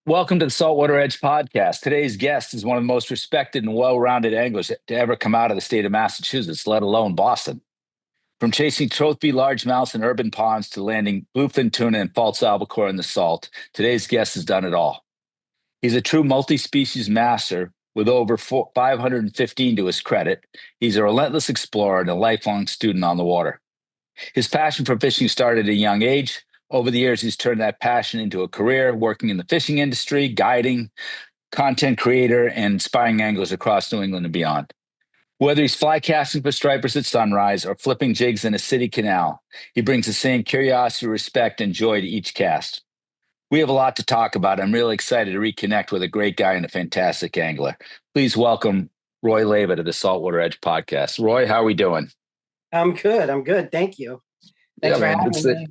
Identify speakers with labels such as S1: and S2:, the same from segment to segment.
S1: Welcome to the Saltwater Edge podcast. Today's guest is one of the most respected and well-rounded anglers to ever come out of the state of Massachusetts, let alone Boston. From chasing trophy largemouths in urban ponds to landing bluefin tuna and false albacore in the salt, today's guest has done it all. He's a true multi-species master with over 515 to his credit. He's a relentless explorer and a lifelong student on the water. His passion for fishing started at a young age. Over the years, he's turned that passion into a career, working in the fishing industry, guiding, content creator, and inspiring anglers across New England and beyond. Whether he's fly casting for stripers at sunrise or flipping jigs in a city canal, he brings the same curiosity, respect, and joy to each cast. We have a lot to talk about. I'm really excited to reconnect with a great guy and a fantastic angler. Please welcome Roy Leyva to the Saltwater Edge podcast. Roy, how are we doing?
S2: I'm good. Thank you. Thanks for having me.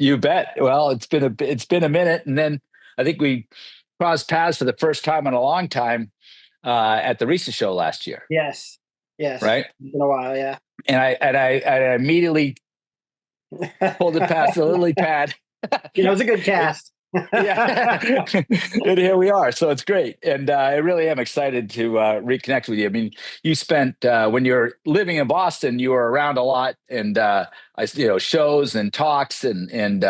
S1: You bet. Well, it's been a minute, and then I think we crossed paths for the first time in a long time at the Risa show last year.
S2: Yes.
S1: Right.
S2: It's been a while, yeah.
S1: And I immediately pulled it past the lily pad.
S2: It was a good cast.
S1: Yeah. And here we are. So it's great. And I really am excited to reconnect with you. I mean, you spent, when you're living in Boston, you were around a lot and, shows and talks and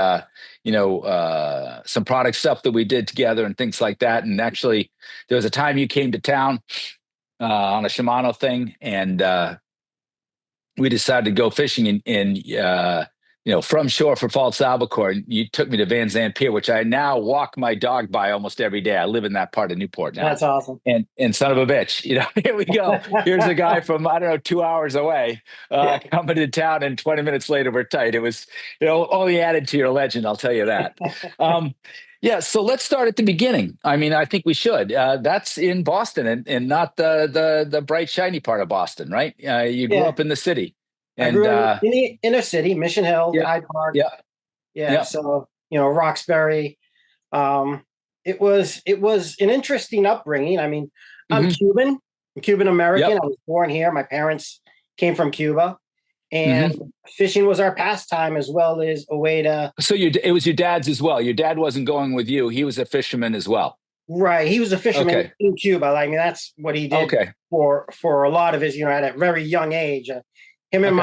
S1: some product stuff that we did together and things like that. And actually there was a time you came to town on a Shimano thing and we decided to go fishing from shore for false albacore. You took me to Van Zandt Pier, which I now walk my dog by almost every day. I live in that part of Newport now.
S2: That's awesome.
S1: And son of a bitch, here we go. Here's a guy from, 2 hours away coming to town, and 20 minutes later, we're tight. It was, only added to your legend, I'll tell you that. So let's start at the beginning. I mean, I think we should. That's in Boston and not the bright, shiny part of Boston, right? You grew up in the city.
S2: I grew up in the inner city, Mission Hill, Hyde Park. Yeah. So, Roxbury. It was an interesting upbringing. I mean, I'm Cuban American. I was born here. My parents came from Cuba, and fishing was our pastime as well as a way to.
S1: So it was your dad's as well. Your dad wasn't going with you. He was a fisherman as well.
S2: Right. He was a fisherman in Cuba. I mean, that's what he did for a lot of his, at a very young age. Him and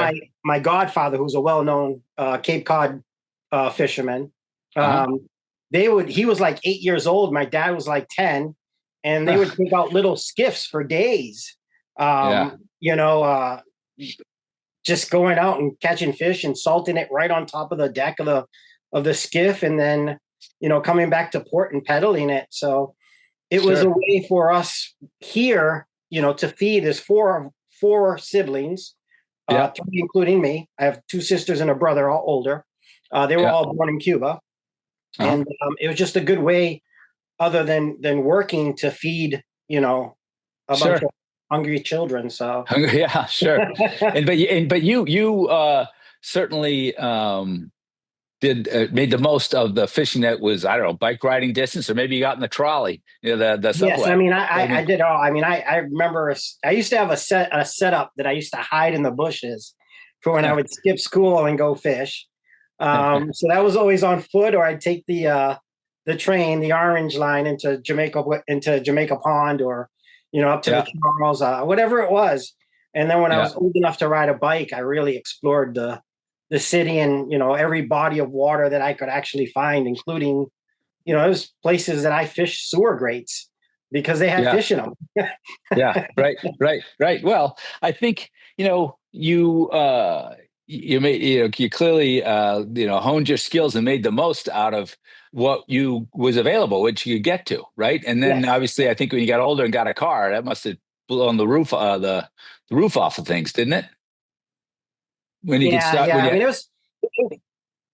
S2: my godfather, who's a well-known Cape Cod fisherman, he was like 8 years old. My dad was like 10, and they would take out little skiffs for days. Just going out and catching fish and salting it right on top of the deck of the skiff, and then coming back to port and peddling it. So it was a way for us here, to feed his four siblings. Three, including me. I have two sisters and a brother, all older. They were all born in Cuba. And it was just a good way, other than working, to feed, a bunch of hungry children. So
S1: yeah, sure. but you certainly made the most of the fishing that was, I don't know, bike riding distance, or maybe you got in the trolley, the subway.
S2: Yes, I mean, I did all. I mean, I remember I used to have a setup that I used to hide in the bushes for when I would skip school and go fish. So that was always on foot, or I'd take the train, the orange line into Jamaica Pond, or up to the Charles, whatever it was. And then when I was old enough to ride a bike, I really explored the city and, every body of water that I could actually find, including, those places that I fished sewer grates because they had fish in them.
S1: Right. Well, I think, you clearly, honed your skills and made the most out of what was available, which you could get to. Right. And then obviously I think when you got older and got a car, that must've blown the roof off of things, didn't it? When you could start,
S2: I mean,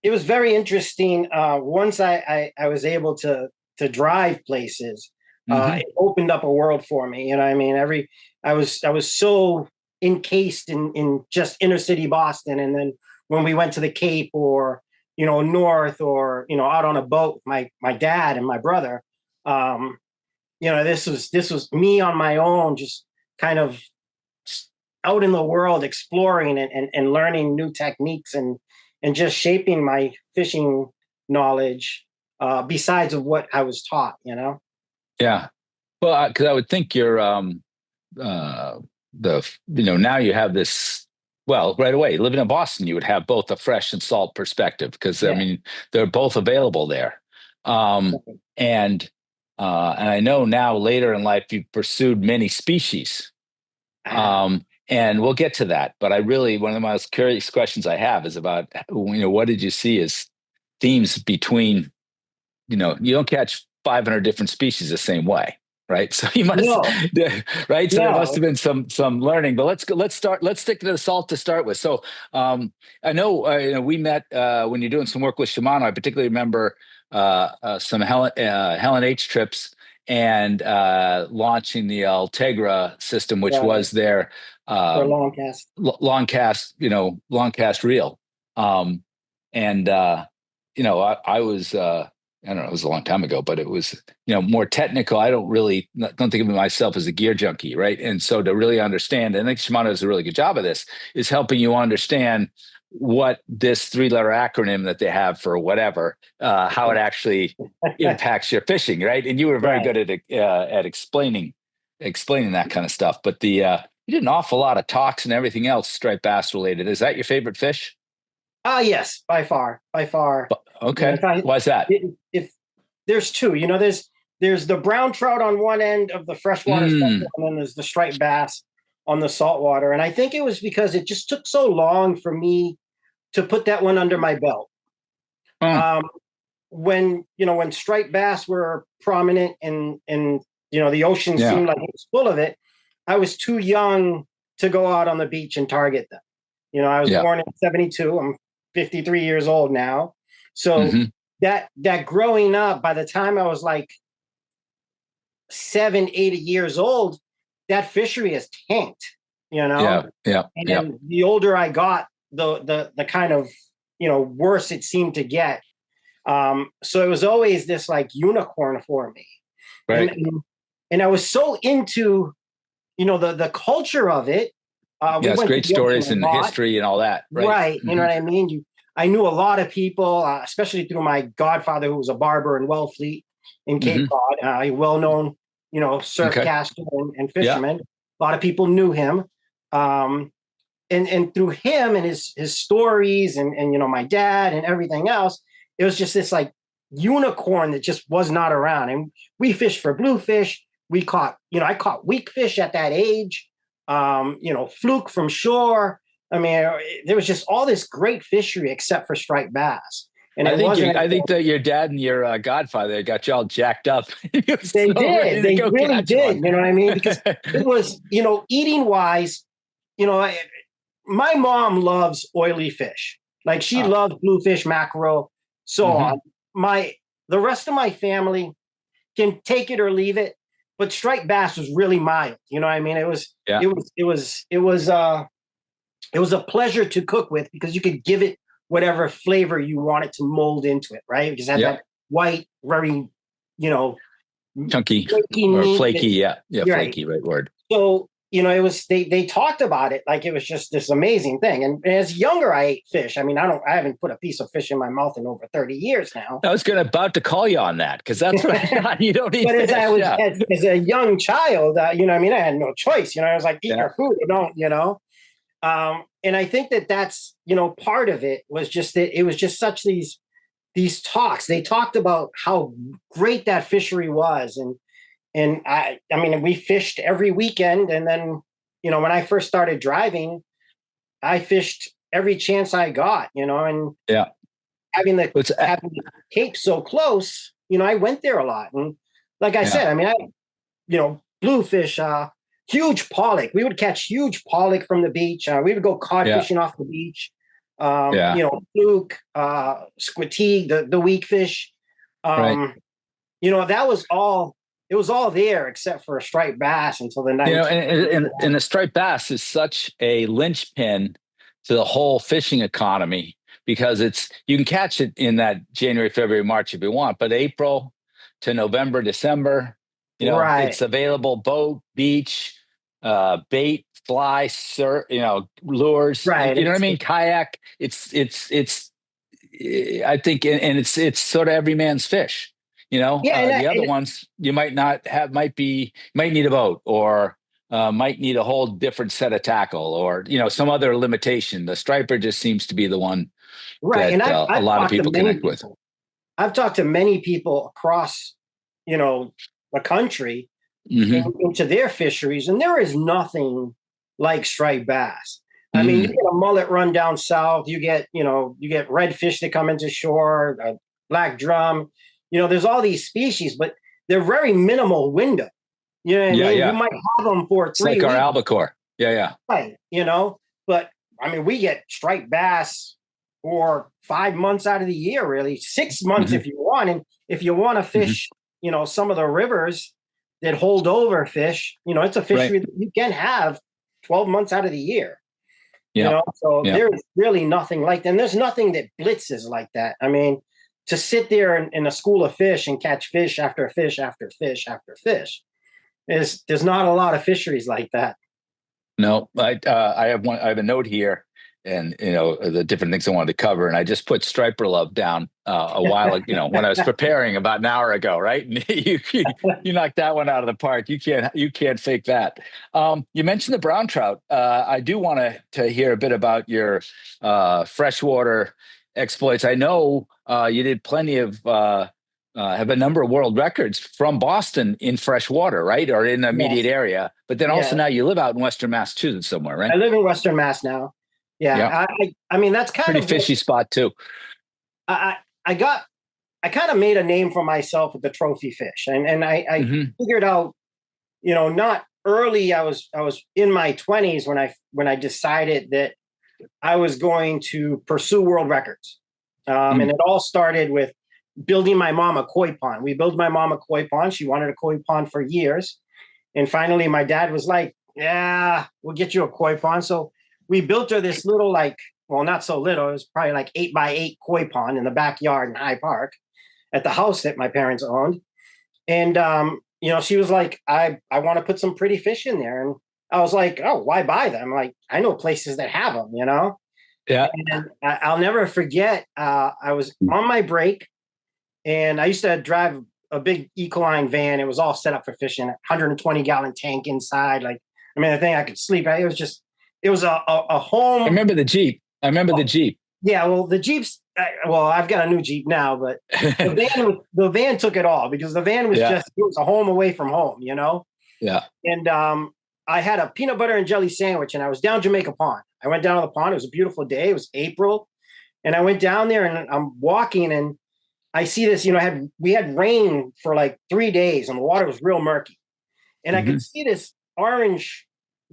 S2: it was very interesting. Once I was able to drive places, it opened up a world for me. I mean, I was so encased in just inner city Boston, and then when we went to the Cape, or north, or out on a boat with my dad and my brother, this was me on my own, just kind of out in the world exploring and learning new techniques and just shaping my fishing knowledge besides of what I was taught,
S1: Yeah. Well, because I would think you're now you have this. Well, right away, living in Boston, you would have both a fresh and salt perspective because I
S2: Yeah.
S1: mean they're both available there. And I know now later in life you've pursued many species. And we'll get to that. But one of the most curious questions I have is about what did you see as themes between you don't catch 500 different species the same way, right? So you must,
S2: No,
S1: right? So there must
S2: no.
S1: have been some learning. But let's stick to the salt to start with. So I know we met when you're doing some work with Shimano. I particularly remember some Helen H trips and launching the Altegra system, which was their
S2: For long cast.
S1: long cast, long cast reel. And I was I don't know, it was a long time ago, but it was, more technical. I don't think of myself as a gear junkie, right? And so to really understand, and I think Shimano does a really good job of this, is helping you understand what this 3-letter acronym that they have for whatever, how it actually impacts your fishing, right? And you were very good at explaining that kind of stuff. But you did an awful lot of talks and everything else striped bass related. Is that your favorite fish?
S2: Yes, by far.
S1: Okay. Why is that?
S2: If there's two, there's the brown trout on one end of the freshwater spectrum, and then there's the striped bass on the saltwater. And I think it was because it just took so long for me to put that one under my belt. When striped bass were prominent and the ocean seemed like it was full of it, I was too young to go out on the beach and target them. I was born in 1972. I'm 53 years old now. So that growing up, by the time I was like 7, 8 years old, that fishery has tanked, And then the older I got, the kind of, worse it seemed to get. So it was always this like unicorn for me.
S1: Right.
S2: And I was so into, the culture of it.
S1: It's great stories and history and all that.
S2: Right. You know what I mean? I knew a lot of people, especially through my godfather, who was a barber in Wellfleet in Cape Cod, a well-known, surf caster and fisherman. A lot of people knew him. And through him and his stories and my dad and everything else, it was just this like unicorn that just was not around. And we fished for bluefish. We caught, I caught weak fish at that age. Fluke from shore. I mean, there was just all this great fishery except for striped bass. And
S1: I think that your dad and your godfather got you all jacked up.
S2: They did. They really did. You know what I mean? Because it was, eating wise, my mom loves oily fish. Like she loves bluefish, mackerel, so on. The rest of my family can take it or leave it. But striped bass was really mild. You know what I mean? It was a pleasure to cook with because you could give it whatever flavor you want it to mold into it, right? It just had that white, very,
S1: chunky or flaky. Flaky, right word.
S2: So, it was, they talked about it like it was just this amazing thing. And as younger, I ate fish. I mean, I haven't put a piece of fish in my mouth in over 30 years now.
S1: I was about to call you on that because that's what I thought. You don't eat
S2: but
S1: fish.
S2: As a young child, I had no choice. I was like, eat your food or don't, and I think that's, part of it was just that it was just such these talks. They talked about how great that fishery was. And I mean, we fished every weekend. And then, when I first started driving, I fished every chance I got, and having the Cape so close, I went there a lot. And like I said, I mean, bluefish, huge pollock. We would catch huge pollock from the beach. We would go cod fishing off the beach. Fluke, squatee, the weak fish. That was all. It was all there except for a striped bass until the 19th.
S1: And the striped bass is such a linchpin to the whole fishing economy because you can catch it in that January, February, March if you want, but April to November, December, it's available boat, beach, bait, fly, surf, lures,
S2: right.
S1: You know what I mean? Kayak. It's I think, and it's sort of every man's fish.
S2: Yeah,
S1: The other ones you might not have, might need a boat, or might need a whole different set of tackle, or some other limitation. The striper just seems to be the one
S2: right. And
S1: that a
S2: I've
S1: lot of
S2: talked to
S1: people
S2: many
S1: connect with.
S2: people. I've talked to many people across, the country
S1: Hmm.
S2: into their fisheries, and there is nothing like striped bass. I mean, you
S1: Mm.
S2: get a mullet run down south, you get redfish that come into shore, black drum. There's all these species, but they're very minimal window. You know what I
S1: Yeah,
S2: mean? You
S1: yeah.
S2: might have them for
S1: It's
S2: three
S1: like our
S2: weeks,
S1: albacore. Yeah, yeah.
S2: right? But I mean, we get striped bass for 5 months out of the year, really 6 months
S1: Hmm.
S2: if you want. And if you want to
S1: Hmm.
S2: fish, some of the rivers that hold over fish, it's a
S1: Right.
S2: fishery that you can have 12 months out of the year.
S1: Yeah.
S2: So
S1: Yeah.
S2: there's really nothing like that. And there's nothing that blitzes like that. I mean, to sit there in a school of fish and catch fish after fish after fish after fish, there's not a lot of fisheries like that.
S1: No, I have one. I have a note here, and the different things I wanted to cover, and I just put striper love down a while ago. When I was preparing about an hour ago, right? And you knocked that one out of the park. You can't fake that. You mentioned the brown trout. I do want to hear a bit about your freshwater exploits. I know you did plenty of. Have a number of world records from Boston in fresh water, right? Or in the immediate
S2: Yes.
S1: area. But then also
S2: Yeah.
S1: now you live out in Western Massachusetts somewhere, right?
S2: I live in Western Mass now.
S1: Yeah.
S2: Yeah. I mean, that's kind
S1: Pretty
S2: of what
S1: fishy spot too.
S2: I, I got. I kind of made a name for myself with the trophy fish. And I
S1: Hmm.
S2: figured out, not early. I was in my 20s when I decided that I was going to pursue world records. And
S1: Mm.
S2: it all started with building my mom a koi pond. We built my mom a koi pond. She wanted a koi pond for years. And finally, my dad was like, yeah, we'll get you a koi pond. So we built her this little, like, well, not so little. It was probably like 8x8 koi pond in the backyard in High Park at the house that my parents owned. And, she was like, I want to put some pretty fish in there. And I was like, oh, why buy them? Like, I know places that have them.
S1: Yeah.
S2: And I'll never forget, I was on my break, and I used to drive a big Ecoline van. It was all set up for fishing, 120-gallon tank inside. Like, I mean, I think I could sleep. It was a
S1: I
S2: home.
S1: remember the Jeep. I remember the Jeep.
S2: Yeah, well, the Jeeps. Well, I've got a new Jeep now, but the van took it all, because the van was
S1: Yeah.
S2: it was a home away from home,
S1: Yeah.
S2: And I had a peanut butter and jelly sandwich, and I was down Jamaica Pond. I went down to the pond. It was a beautiful day. It was April, and I went down there, and I'm walking, and I see this. We had rain for like 3 days, and the water was real murky, and I
S1: Hmm.
S2: could see this orange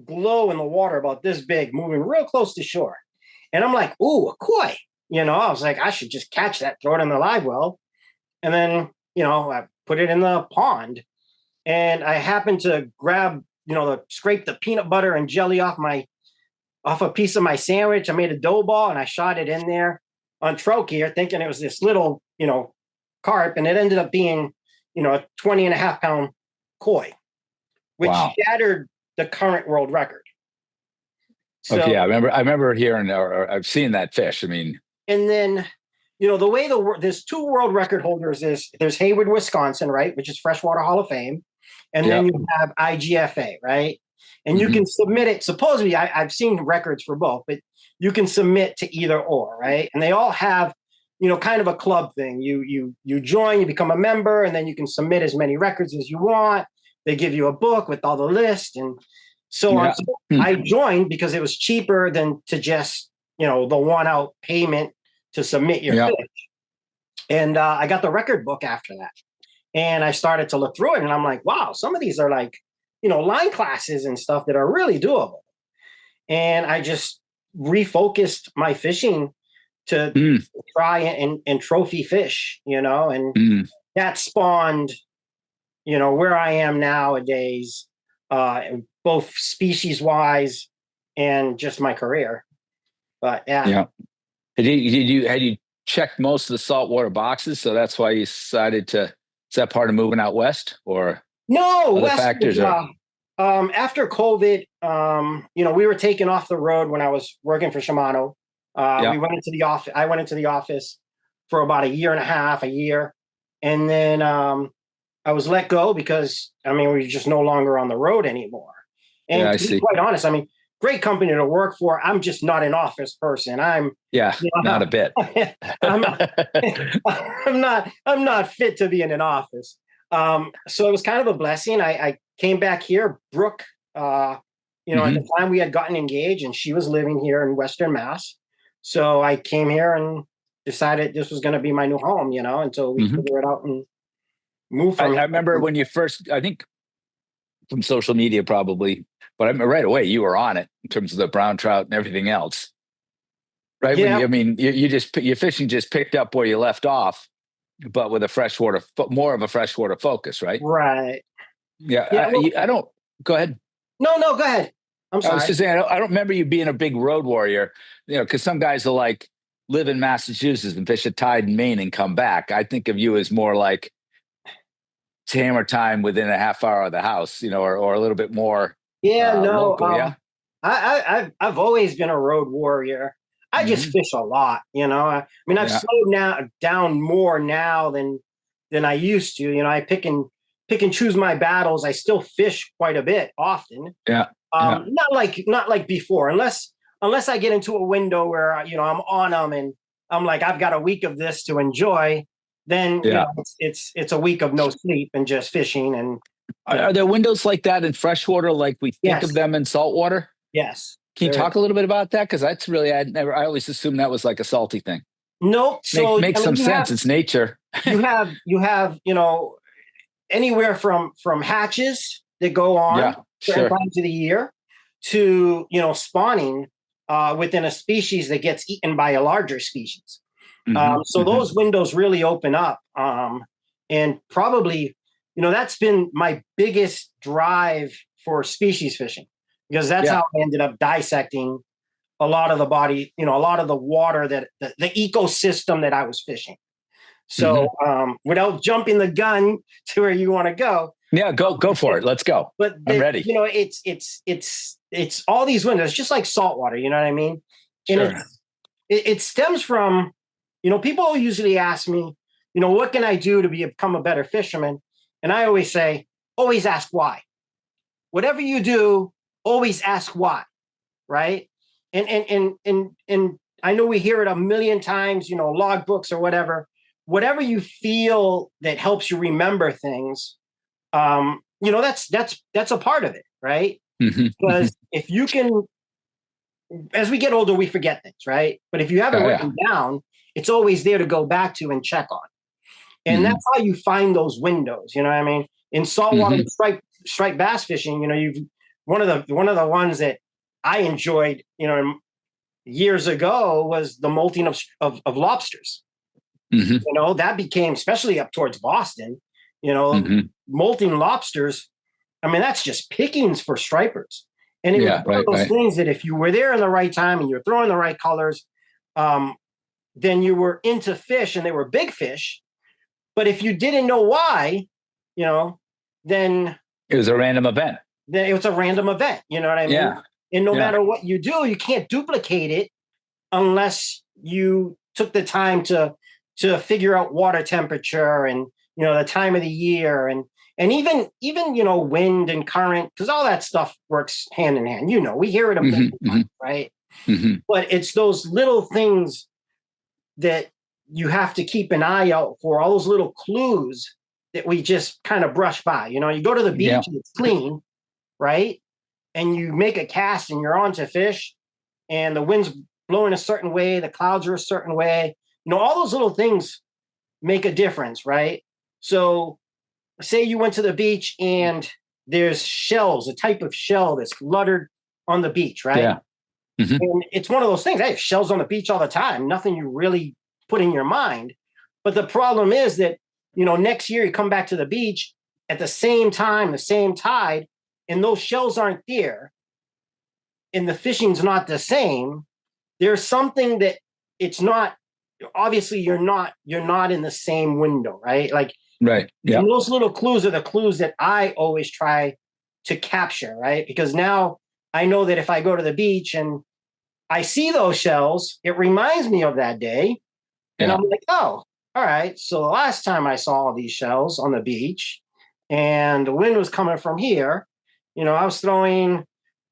S2: glow in the water about this big, moving real close to shore. And I'm like, ooh, a koi. I was like, I should just catch that, throw it in the live well. And then, I put it in the pond. And I happened to grab, scrape the peanut butter and jelly off a piece of my sandwich. I made a dough ball, and I shot it in there on troke here, thinking it was this little, carp. And it ended up being, a 20.5 pound koi, which
S1: Wow.
S2: shattered the current world record. So,
S1: Okay. Yeah. I remember hearing, or I've seen that fish. I mean,
S2: and then, the way there's two world record holders. There's Hayward, Wisconsin, right, which is Freshwater Hall of Fame, and
S1: yeah.
S2: then you have IGFA, right, and you
S1: Hmm.
S2: can submit it. Supposedly, I've seen records for both, but you can submit to either or, right, and they all have, kind of a club thing. You join, you become a member, and then you can submit as many records as you want. They give you a book with all the list and so on.
S1: Yeah.
S2: So
S1: Hmm.
S2: I joined because it was cheaper than to just, the one out payment to submit your
S1: Yeah.
S2: fish. And I got the record book after that. And I started to look through it, and I'm like, wow, some of these are like, line classes and stuff that are really doable. And I just refocused my fishing to
S1: Mm.
S2: try and trophy fish, and
S1: Mm.
S2: that spawned, where I am nowadays, both species wise and just my career. But yeah.
S1: Yeah. Had you checked most of the saltwater boxes? So that's why you decided to, is that part of moving out west, or
S2: No,
S1: other
S2: West
S1: factors?
S2: after COVID, we were taken off the road when I was working for Shimano.
S1: Yeah.
S2: We went into the office. I went into the office for about a year and a half, a year. And then I was let go because, I mean, we were just no longer on the road anymore. And
S1: Yeah, I
S2: to be
S1: see.
S2: quite honest, I mean, great company to work for. I'm just not an office person.
S1: Yeah, not a bit.
S2: I'm, I'm not fit to be in an office. So it was kind of a blessing. I came back here. Brooke, at the time we had gotten engaged, and she was living here in Western Mass. So I came here and decided this was going to be my new home, until we figure it out and move from
S1: I remember when you first, I think from social media probably, but I mean, right away you were on it in terms of the brown trout and everything else. Right.
S2: Yeah.
S1: Your fishing just picked up where you left off, but with more of a freshwater focus, right?
S2: Right.
S1: Yeah.
S2: Well,
S1: I don't, go ahead.
S2: No, go ahead. I'm sorry.
S1: I was just saying, I don't remember you being a big road warrior, because some guys will like live in Massachusetts and fish a tide in Maine and come back. I think of you as more like it's hammer time within a half hour of the house, or a little bit more.
S2: Yeah, no.
S1: Local, yeah.
S2: I've always been a road warrior. I just fish a lot, I mean, I've slowed down more now than I used to. I pick and choose my battles. I still fish quite a bit often.
S1: Yeah.
S2: Not like before, unless I get into a window where I'm on them and I'm like, I've got a week of this to enjoy. Then it's a week of no sleep and just fishing. And
S1: are there windows like that in freshwater, like we think of them in saltwater?
S2: Yes.
S1: Can you talk a little bit about that? Because that's really, I always assumed that was like a salty thing.
S2: Nope. So
S1: makes some sense. It's nature.
S2: you have anywhere from hatches that go on certain times of the year to spawning within a species that gets eaten by a larger species. So those windows really open up, and probably that's been my biggest drive for species fishing, because that's how I ended up dissecting a lot of the body, a lot of the water that the ecosystem that I was fishing. So without jumping the gun to where you want to go.
S1: Yeah, go for it. Let's go.
S2: But
S1: I'm ready.
S2: It's all these windows, just like saltwater, you know what I mean?
S1: Sure.
S2: And it stems from, people usually ask me, what can I do to become a better fisherman? And I always say, always ask why. Whatever you do, always ask why. Right. And I know we hear it a million times, log books or whatever you feel that helps you remember things. That's a part of it. Right. Because if you can, as we get older, we forget things. Right. But if you have it written down, it's always there to go back to and check on. And that's how you find those windows. You know what I mean? In saltwater striped bass fishing, you've one of the ones that I enjoyed, years ago was the molting of lobsters. That became, especially up towards Boston, molting lobsters. I mean, that's just pickings for stripers. And it was one of those things that if you were there in the right time and you're throwing the right colors, then you were into fish and they were big fish. But if you didn't know why, then
S1: it was a random event.
S2: Then it was a random event. You know what I mean?
S1: Yeah.
S2: And no matter what you do, you can't duplicate it unless you took the time to figure out water temperature and, the time of the year and even, wind and current, because all that stuff works hand in hand. We hear it a million times, right? But it's those little things that you have to keep an eye out for, all those little clues that we just kind of brush by. You go to the beach and it's clean, right? And you make a cast and you're on to fish and the wind's blowing a certain way, the clouds are a certain way. All those little things make a difference, right? So say you went to the beach and there's shells, a type of shell that's littered on the beach, right?
S1: Yeah.
S2: And it's one of those things. Hey, shells on the beach all the time, nothing you really put in your mind. But the problem is that, next year you come back to the beach at the same time, the same tide, and those shells aren't there, and the fishing's not the same. There's something that it's not, obviously you're not in the same window, right? Like,
S1: right. Yeah.
S2: Those little clues are the clues that I always try to capture, right? Because now I know that if I go to the beach and I see those shells, it reminds me of that day. And I'm like, oh, all right. So the last time I saw all these shells on the beach and the wind was coming from here, I was throwing,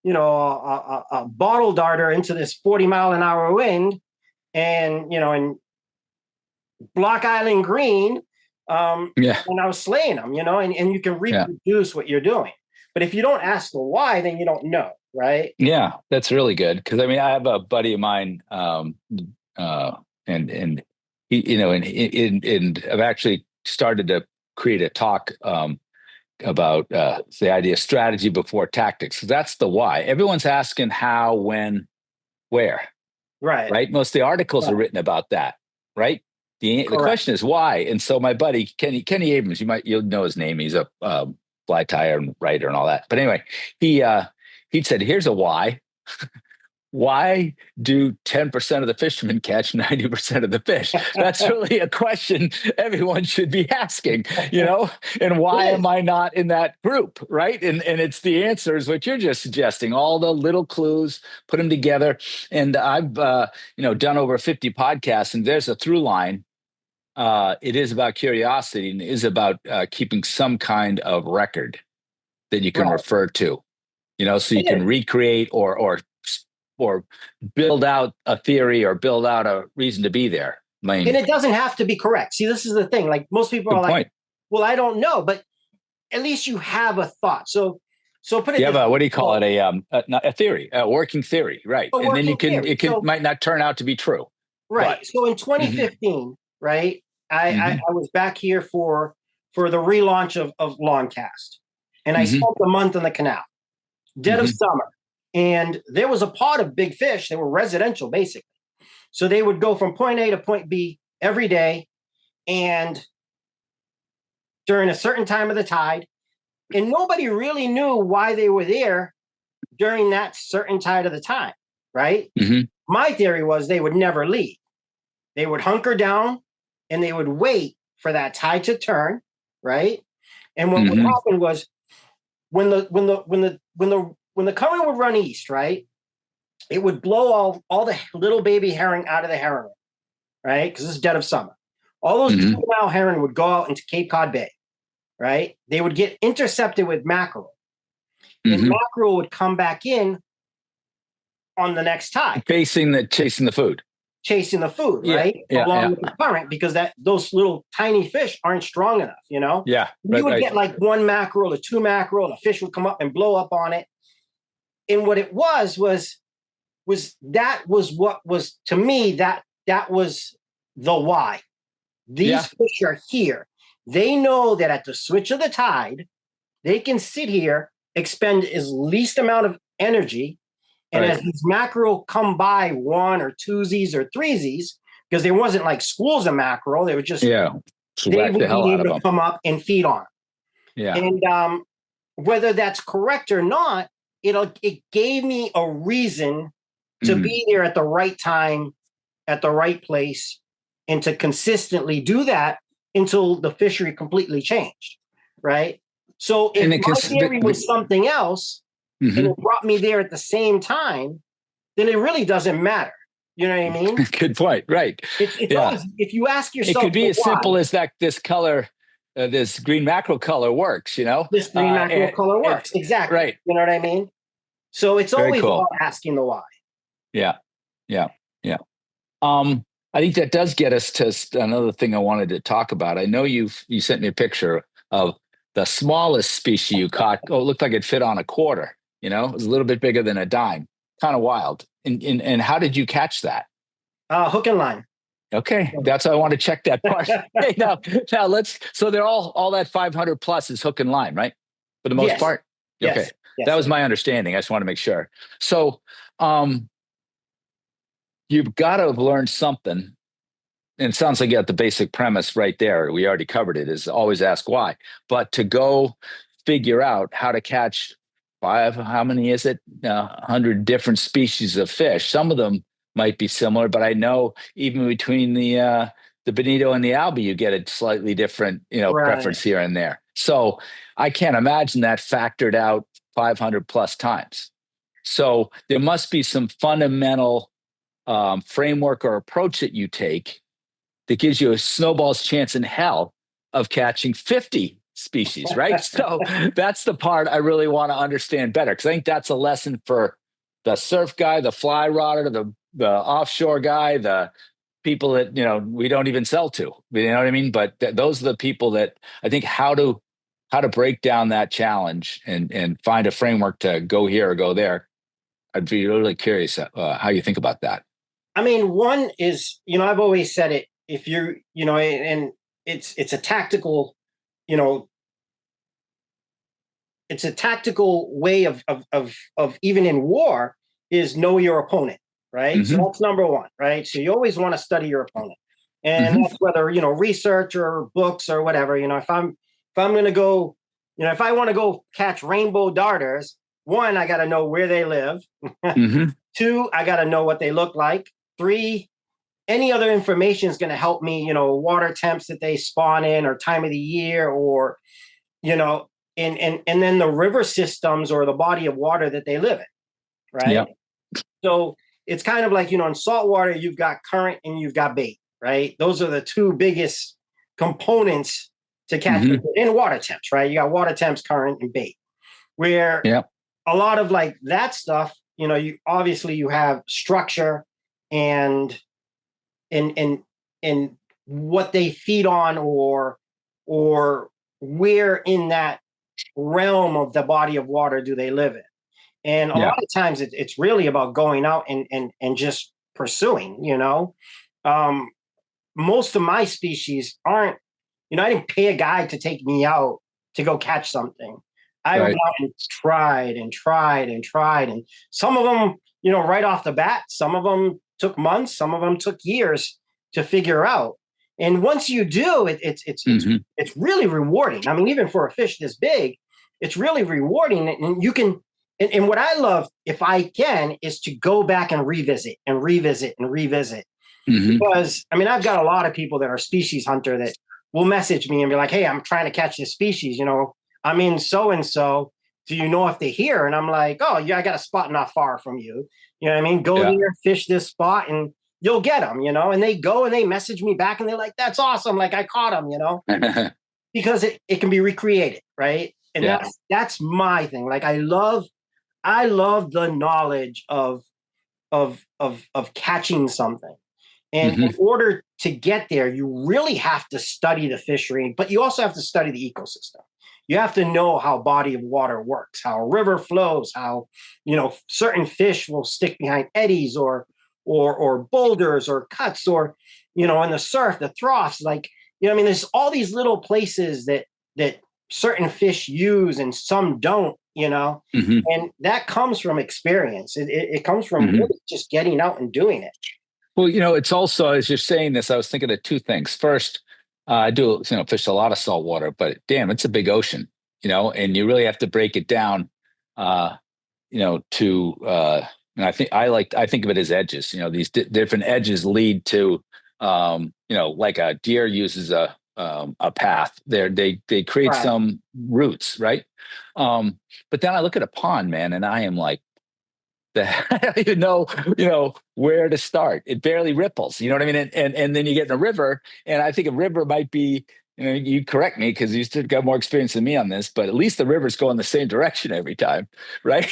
S2: a bottle darter into this 40-mile-an-hour wind and Block Island green. And I was slaying them, and you can reproduce what you're doing. But if you don't ask the why, then you don't know, right?
S1: Yeah, that's really good. Because I mean, I have a buddy of mine, and he, and I've actually started to create a talk about the idea of strategy before tactics. So that's the why. Everyone's asking how, when, where. Right. Most of the articles are written about that. Right. The question is why. And so my buddy Kenny Abrams, you'll know his name. He's a fly tire and writer and all that. But anyway, he said, here's a why. Why do 10% of the fishermen catch 90% of the fish? That's really a question everyone should be asking, and why am I not in that group? Right. And it's the answer is what you're just suggesting, all the little clues, put them together. And I've, done over 50 podcasts, and there's a through line. It is about curiosity, and it is about keeping some kind of record that you can refer to, so you can recreate or build out a theory or build out a reason to be there.
S2: And it doesn't have to be correct. See, this is the thing. Like most people are like, well, I don't know, but at least you have a thought. So put it.
S1: Yeah, what do you call it? A theory, a working theory, right? And then it might not turn out to be true.
S2: Right. So in 2015, right, I was back here for the relaunch of Lawncast, and I spent a month in the canal, dead of summer. And there was a pod of big fish. They were residential, basically. So they would go from point A to point B every day and during a certain time of the tide. And nobody really knew why they were there during that certain tide of the time, right? My theory was they would never leave. They would hunker down and they would wait for that tide to turn, right? And what would happen was when the current would run east, right, it would blow all the little baby herring out of the herring, right? Because it's dead of summer. All those juvenile herring would go out into Cape Cod Bay, right? They would get intercepted with mackerel. And mackerel would come back in on the next tide.
S1: Chasing the food.
S2: Chasing the food, right? Along with the current, because those little tiny fish aren't strong enough,
S1: Yeah.
S2: You would get like one mackerel or two mackerel, and a fish would come up and blow up on it. And what it was that was what was, to me, that was the why. These fish are here. They know that at the switch of the tide, they can sit here, expend as least amount of energy. And as these mackerel come by one or twosies or threesies, because there wasn't like schools of mackerel, they were just, they would be able to come up and feed on them.
S1: Yeah.
S2: And whether that's correct or not, it gave me a reason to be there at the right time, at the right place, and to consistently do that until the fishery completely changed, right? So if my theory was something else, and it brought me there at the same time, then it really doesn't matter. You know what I mean?
S1: Good point. Right.
S2: It's always, if you ask yourself,
S1: it could be as simple as that. This color, this green mackerel color works.
S2: This green mackerel color works. Exactly.
S1: Right.
S2: You know what I mean? So it's always about asking the why.
S1: Yeah. I think that does get us to another thing I wanted to talk about. I know you sent me a picture of the smallest species you caught. Oh, it looked like it fit on a quarter. It was a little bit bigger than a dime. Kind of wild. And how did you catch that?
S2: Hook and line.
S1: Okay, that's why I want to check that part. Hey, now let's. So they're all that 500 plus is hook and line, right? For the most part.
S2: Yes.
S1: Okay, that was my understanding. I just want to make sure. So, you've got to have learned something. And it sounds like you got the basic premise right there. We already covered it. Is always ask why. But to go figure out how to catch how many is it? 100 different species of fish. Some of them might be similar, but I know even between the bonito and the albi, you get a slightly different, preference here and there. So I can't imagine that factored out 500 plus times. So there must be some fundamental framework or approach that you take that gives you a snowball's chance in hell of catching 50 species, right? So that's the part I really want to understand better, because I think that's a lesson for the surf guy, the fly rodder, the offshore guy, the people that, we don't even sell to, you know what I mean? But those are the people that I think how to break down that challenge and find a framework to go here or go there. I'd be really curious how you think about that.
S2: I mean, one is, I've always said it, if you're, and it's a tactical, it's a tactical way of even in war, is know your opponent, right? So that's number one, right? So you always want to study your opponent. And that's whether, research or books or whatever, if I'm going to go, if I want to go catch rainbow darters, one, I got to know where they live. Two, I got to know what they look like. Three, any other information is going to help me, water temps that they spawn in, or time of the year, or, and then the river systems or the body of water that they live in. Right.
S1: Yep.
S2: So it's kind of like, in saltwater, you've got current and you've got bait, right? Those are the two biggest components to catch in water temps, right? You got water temps, current, and bait, where a lot of like that stuff, you obviously you have structure and what they feed on, or where in that realm of the body of water do they live in. And a lot of times it's really about going out and just pursuing, most of my species aren't, I didn't pay a guide to take me out to go catch something. I went out and tried. And some of them, right off the bat, some of them took months, some of them took years to figure out. And once you do, it's really rewarding. I mean, even for a fish this big, it's really rewarding. And you can, and what I love, if I can, is to go back and revisit. Because, I mean, I've got a lot of people that are species hunter that will message me and be like, hey, I'm trying to catch this species, I'm in so-and-so. Do you know if they're here? And I'm like, oh, yeah, I got a spot not far from you. You know what I mean? Go there, fish this spot, and you'll get them, And they go and they message me back and they're like, that's awesome. Like, I caught them, because it can be recreated, right? And that's my thing. Like, I love the knowledge of catching something. And in order to get there, you really have to study the fishery, but you also have to study the ecosystem. You have to know how body of water works, how a river flows, how, certain fish will stick behind eddies or boulders or cuts, or, in the surf, the troughs, like, I mean, there's all these little places that certain fish use and some don't, and that comes from experience. It comes from really just getting out and doing it.
S1: Well, it's also, as you're saying this, I was thinking of two things. First, I do, fish a lot of saltwater, but damn, it's a big ocean, and you really have to break it down, and I think of it as edges. These different edges lead to, like a deer uses a path there. They create some roots, right? But then I look at a pond, man, and I am like, I don't even know, where to start. It barely ripples, you know what I mean? And then you get in a river, and I think a river might be, you correct me because you still got more experience than me on this, but at least the rivers go in the same direction every time, right?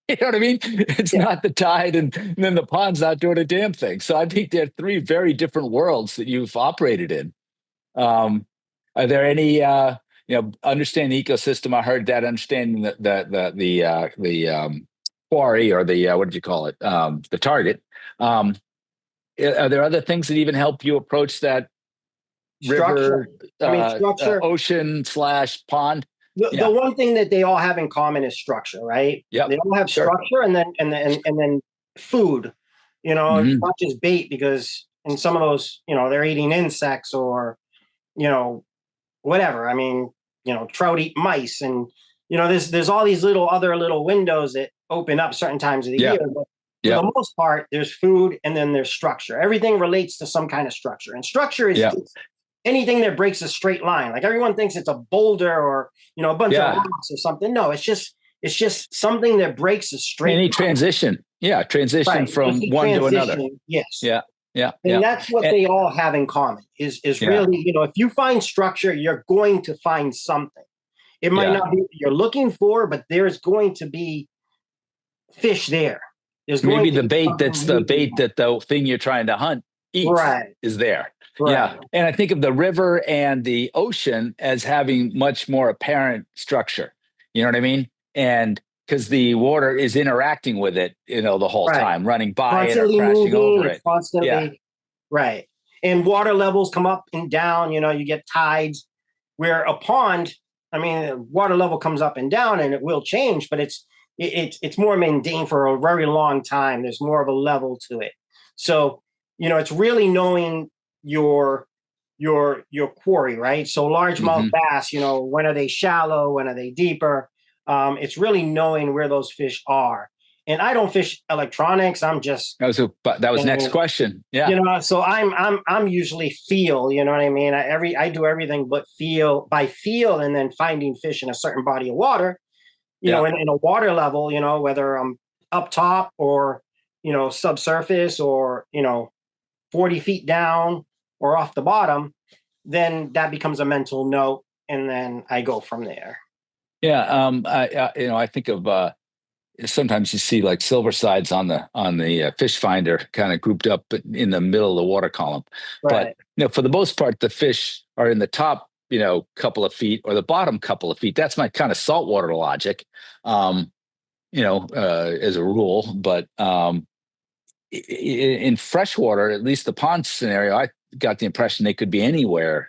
S1: You know what I mean? It's not the tide, and then the pond's not doing a damn thing. So I think there are three very different worlds that you've operated in. Are there any, understanding the ecosystem? I heard that, understanding the quarry, or the what did you call it? The target. Are there other things that even help you approach that
S2: Structure.
S1: river,
S2: Structure.
S1: Ocean/pond?
S2: The one thing that they all have in common is structure, right?
S1: Yeah,
S2: they all have structure, and then food. It's not just bait, because in some of those, they're eating insects or, whatever. I mean, trout eat mice, and there's all these other little windows that open up certain times of the year. But for the most part, there's food, and then there's structure. Everything relates to some kind of structure, and structure is just anything that breaks a straight line. Like, everyone thinks it's a boulder or a bunch of rocks or something. No, it's just something that breaks a straight
S1: line.
S2: Line.
S1: Transition. Transition from one to another.
S2: Yes.
S1: Yeah. Yeah.
S2: And
S1: Yeah.
S2: that's what they all have in common is really, if you find structure, you're going to find something. It might not be what you're looking for, but there's going to be fish there. There's
S1: Maybe
S2: going to
S1: the
S2: be
S1: bait
S2: something
S1: that's the
S2: moving
S1: bait
S2: there.
S1: that the thing you're trying to hunt eats
S2: Right.
S1: is there.
S2: Right.
S1: Yeah. And I think of the river and the ocean as having much more apparent structure. You know what I mean? And because the water is interacting with it, the whole
S2: Right.
S1: time, running by it or
S2: Constantly
S1: crashing
S2: moving,
S1: over
S2: it's
S1: it. Yeah.
S2: constantly right. And water levels come up and down, you get tides where a pond, I mean, water level comes up and down and it will change, but it's more mundane for a very long time. There's more of a level to it. So, it's really knowing your quarry, right? So largemouth bass, when are they shallow? When are they deeper? It's really knowing where those fish are. And I don't fish electronics. I'm just
S1: that was next question. Yeah.
S2: So I'm usually feel, you know what I mean? I do everything but feel and then finding fish in a certain body of water, in a water level, whether I'm up top or, subsurface or, 40 feet down or off the bottom, then that becomes a mental note. And then I go from there.
S1: Yeah. I think of, sometimes you see like silver sides on the fish finder kind of grouped up in the middle of the water column.
S2: Right.
S1: But for the most part, the fish are in the top, couple of feet or the bottom couple of feet. That's my kind of saltwater logic, as a rule. But in freshwater, at least the pond scenario, I got the impression they could be anywhere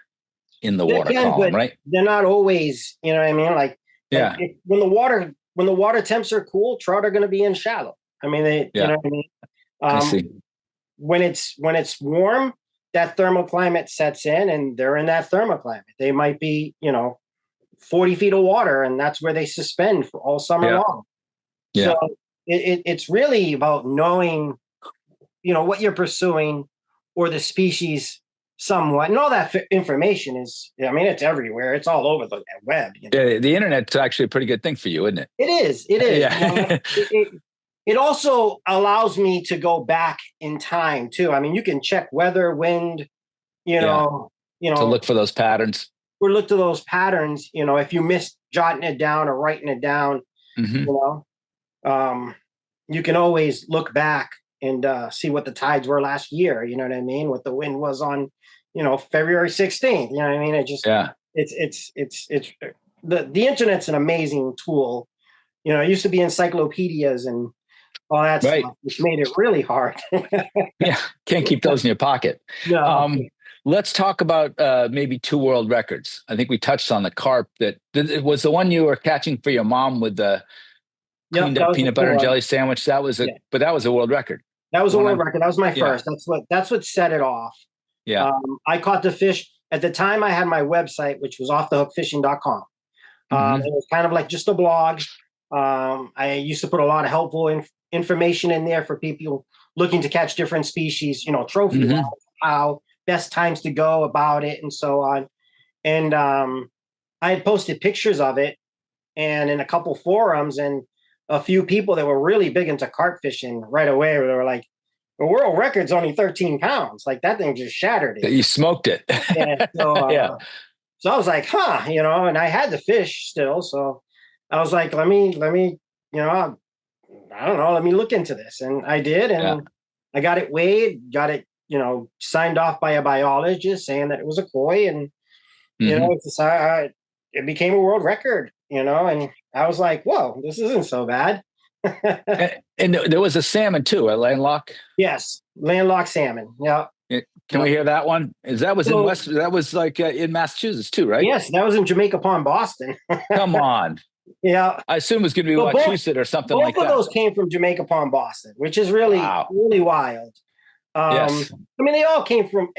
S1: in the water column, right?
S2: They're not always, you know what I mean? Like when the water temps are cool, trout are going to be in shallow. I mean, you know what I mean?
S1: I see.
S2: When it's warm, that thermoclimate sets in and they're in that thermoclimate. They might be, 40 feet of water and that's where they suspend for all summer long.
S1: Yeah.
S2: So it's really about knowing, what you're pursuing or the species somewhat. And all that information is, it's everywhere. It's all over the web.
S1: Yeah, the internet's actually a pretty good thing for you, isn't it?
S2: It is. It is.
S1: Yeah.
S2: It also allows me to go back in time too. I mean, you can check weather, wind, to
S1: look for those patterns.
S2: Or look to those patterns, if you missed jotting it down or writing it down, you can always look back and see what the tides were last year. You know what I mean? What the wind was on, February 16th. You know what I mean? It's the internet's an amazing tool. It used to be encyclopedias and all that stuff, which made it really hard.
S1: Yeah, can't keep those in your pocket.
S2: No.
S1: Let's talk about maybe 2 world records. I think we touched on the carp. That it was the one you were catching for your mom with the cleaned up peanut butter and jelly sandwich. That was but that was a world record.
S2: That was a world record. That was my first. That's what set it off.
S1: Yeah.
S2: I caught the fish at the time. I had my website, which was offthehookfishing.com. It was kind of like just a blog. I used to put a lot of helpful information in there for people looking to catch different species, trophy, how best times to go about it and so on. And I had posted pictures of it and in a couple forums and a few people that were really big into carp fishing right away. They were like, the world record's only 13 pounds. Like that thing just shattered it.
S1: You smoked it.
S2: And so, so I was like, and I had the fish still. So I was like, let me, I don't know, let me look into this. And I did. And I got it weighed, got it, signed off by a biologist saying that it was a koi. And, it became a world record, and I was like, whoa, this isn't so bad.
S1: and there was a salmon too, a landlocked?
S2: Yes, landlocked salmon. Yeah.
S1: Can we hear that one? That was like in Massachusetts too, right?
S2: Yes, that was in Jamaica Pond, Boston.
S1: Come on.
S2: Yeah.
S1: I assume it was going to be Wachusett or something like that.
S2: Both of those came from Jamaica Pond, Boston, which is really, really wild.
S1: Yes.
S2: I mean, they all came from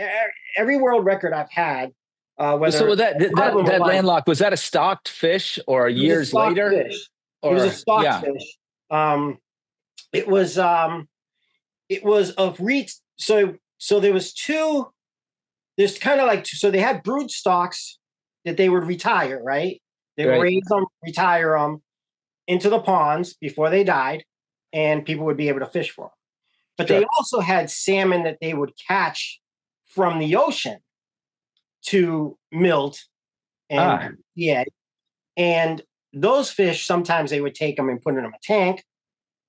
S2: every world record I've had.
S1: So that landlocked, was that a stocked fish or years later?
S2: Fish. It was a stocked fish. It was of reach. So there was two. There's kind of like so they had brood stocks that they would retire, right? They would raise them, retire them into the ponds before they died, and people would be able to fish for them. But
S1: Sure.
S2: they also had salmon that they would catch from the ocean to milt and yeah. And those fish, sometimes they would take them and put them in a tank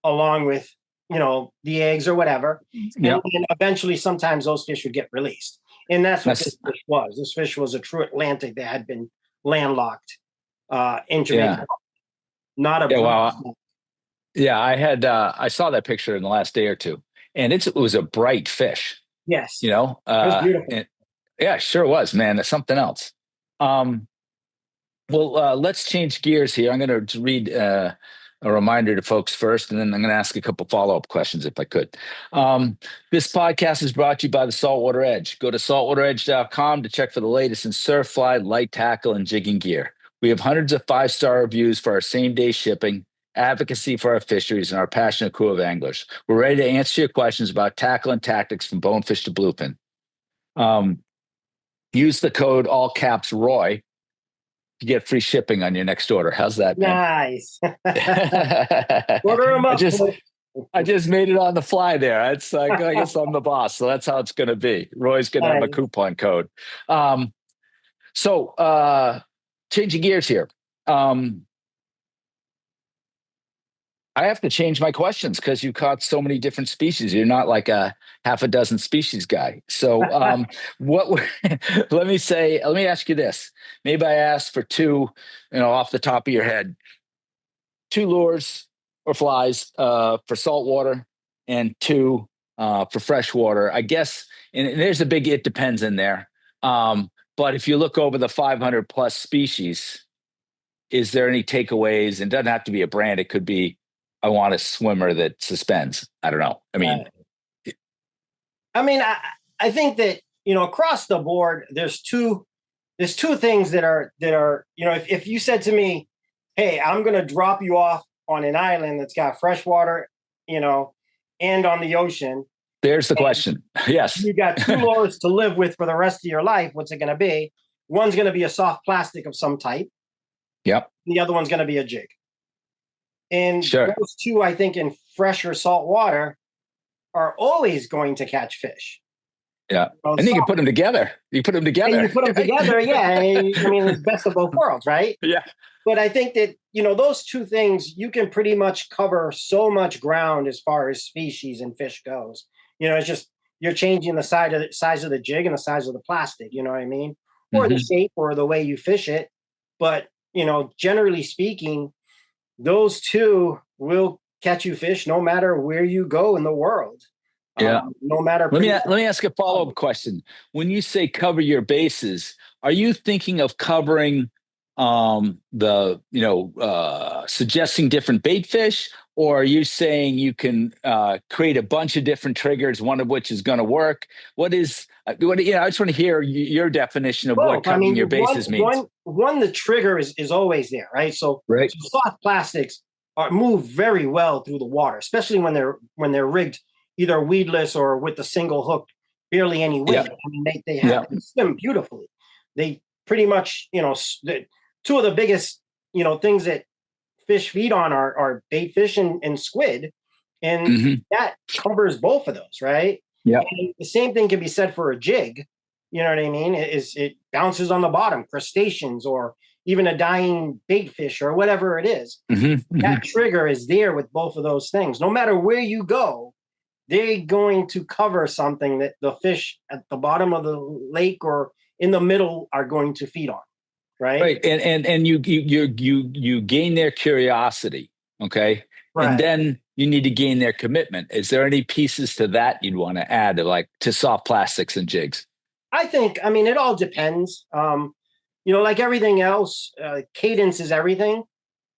S2: along with, the eggs or whatever.
S1: Yeah.
S2: And eventually sometimes those fish would get released. And that's what
S1: That's
S2: this fish was. This fish was a true Atlantic that had been landlocked in Jamaica.
S1: yeah.
S2: Not a
S1: Yeah.
S2: brown
S1: Wow.
S2: snake.
S1: Yeah. I saw that picture in the last day or two, and it was a bright fish,
S2: Yes.
S1: you know?
S2: It was beautiful.
S1: Yeah, it sure was, man. That's something else. Um, let's change gears here. I'm going to read a reminder to folks first, and then I'm going to ask a couple follow-up questions if I could. This podcast is brought to you by the Saltwater Edge. Go to saltwateredge.com to check for the latest in surf, fly, light tackle, and jigging gear. We have hundreds of 5-star reviews for our same-day shipping, advocacy for our fisheries, and our passionate crew of anglers. We're ready to answer your questions about tackle and tactics from bonefish to bluefin. Use the code all caps Roy to get free shipping on your next order. How's that, man?
S2: Nice. Order them up.
S1: I just made it on the fly there. It's like, I guess I'm the boss, so that's how it's going to be. Roy's going to have a coupon code. Changing gears here. I have to change my questions because you caught so many different species. You're not like a half a dozen species guy. So let me ask you this. Maybe I ask for two, off the top of your head, 2 lures or flies for saltwater and 2 for freshwater. I guess, and there's a big it depends in there. But if you look over the 500 plus species, is there any takeaways? And it doesn't have to be a brand. It could be, I want a swimmer that suspends. I don't know.
S2: I think that, across the board, there's two things that are, if you said to me, hey, I'm going to drop you off on an island that's got fresh water, and on the ocean.
S1: There's the question. Yes.
S2: You got 2 lures to live with for the rest of your life. What's it going to be? One's going to be a soft plastic of some type.
S1: Yep.
S2: The other one's going to be a jig. And
S1: sure.
S2: Those 2, I think, in fresh or salt water are always going to catch fish.
S1: Yeah. And you can put them together. You put them together.
S2: And you put them together, yeah. It's best of both worlds, right?
S1: Yeah.
S2: But I think that, those 2 things, you can pretty much cover so much ground as far as species and fish goes. It's just, you're changing the size of the jig and the size of the plastic, you know what I mean? Or the shape or the way you fish it. But, generally speaking, those 2 will catch you fish no matter where you go in the world.
S1: Yeah.
S2: No matter.
S1: Let me ask a follow-up question. When you say cover your bases, are you thinking of covering suggesting different bait fish, or are you saying you can create a bunch of different triggers, one of which is going to work? I just want to hear your definition of what covering your bases means.
S2: One, the trigger is always there, right? So,
S1: right.
S2: So soft plastics move very well through the water, especially when they're rigged either weedless or with a single hook, barely any weight.
S1: Yeah.
S2: They swim beautifully. They pretty much, 2 of the biggest, things that fish feed on are bait fish and squid. And that covers both of those, right?
S1: Yeah.
S2: And the same thing can be said for a jig. You know what I mean? It bounces on the bottom, crustaceans, or even a dying bait fish or whatever it is. That trigger is there with both of those things. No matter where you go, they're going to cover something that the fish at the bottom of the lake or in the middle are going to feed on. Right.
S1: And you gain their curiosity. Okay. Right. And then you need to gain their commitment. Is there any pieces to that you'd want to add to soft plastics and jigs?
S2: I think, it all depends. Like everything else, cadence is everything.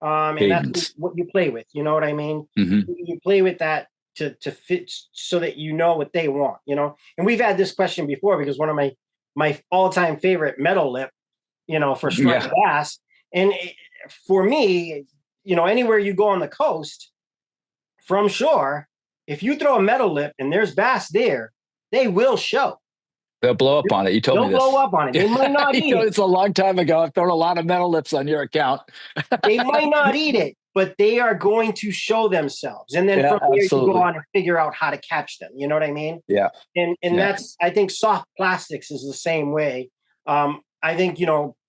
S2: And that's what you play with. You know what I mean? You play with that to fit so that what they want, and we've had this question before because one of my all-time favorite metal lip, for striped bass. And for me, anywhere you go on the coast from shore, if you throw a metal lip and there's bass there, they will show.
S1: They'll blow up on it. You told
S2: They'll
S1: me this.
S2: blow up on it. They might not eat it.
S1: It's a long time ago. I've thrown a lot of metal lips on your account.
S2: They might not eat it, but they are going to show themselves. And then from there,
S1: absolutely.
S2: you go on and figure out how to catch them. You know what I mean?
S1: Yeah.
S2: And that's, I think soft plastics is the same way. I think,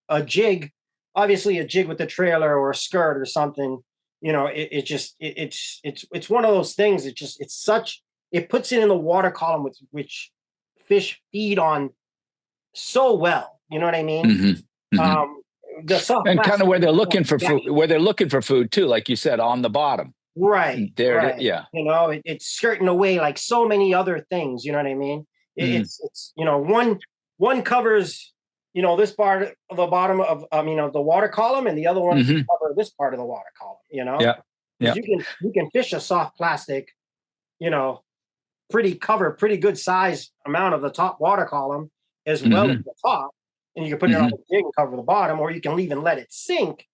S2: a jig, obviously a jig with a trailer or a skirt or something, it's one of those things. It puts it in the water column, which fish feed on so well. You know what I mean?
S1: Mm-hmm. Mm-hmm.
S2: The soft
S1: and kind of where they're looking for food, too, like you said, on the bottom.
S2: Right.
S1: There.
S2: Right.
S1: Yeah.
S2: It's skirting away like so many other things. You know what I mean? It's one covers, this part of the bottom of, the water column, and the other one cover this part of the water column,
S1: Yeah. Yeah.
S2: You can fish a soft plastic, pretty good size amount of the top water column as well as the top. And you can put it on the jig and cover the bottom, or you can even let it sink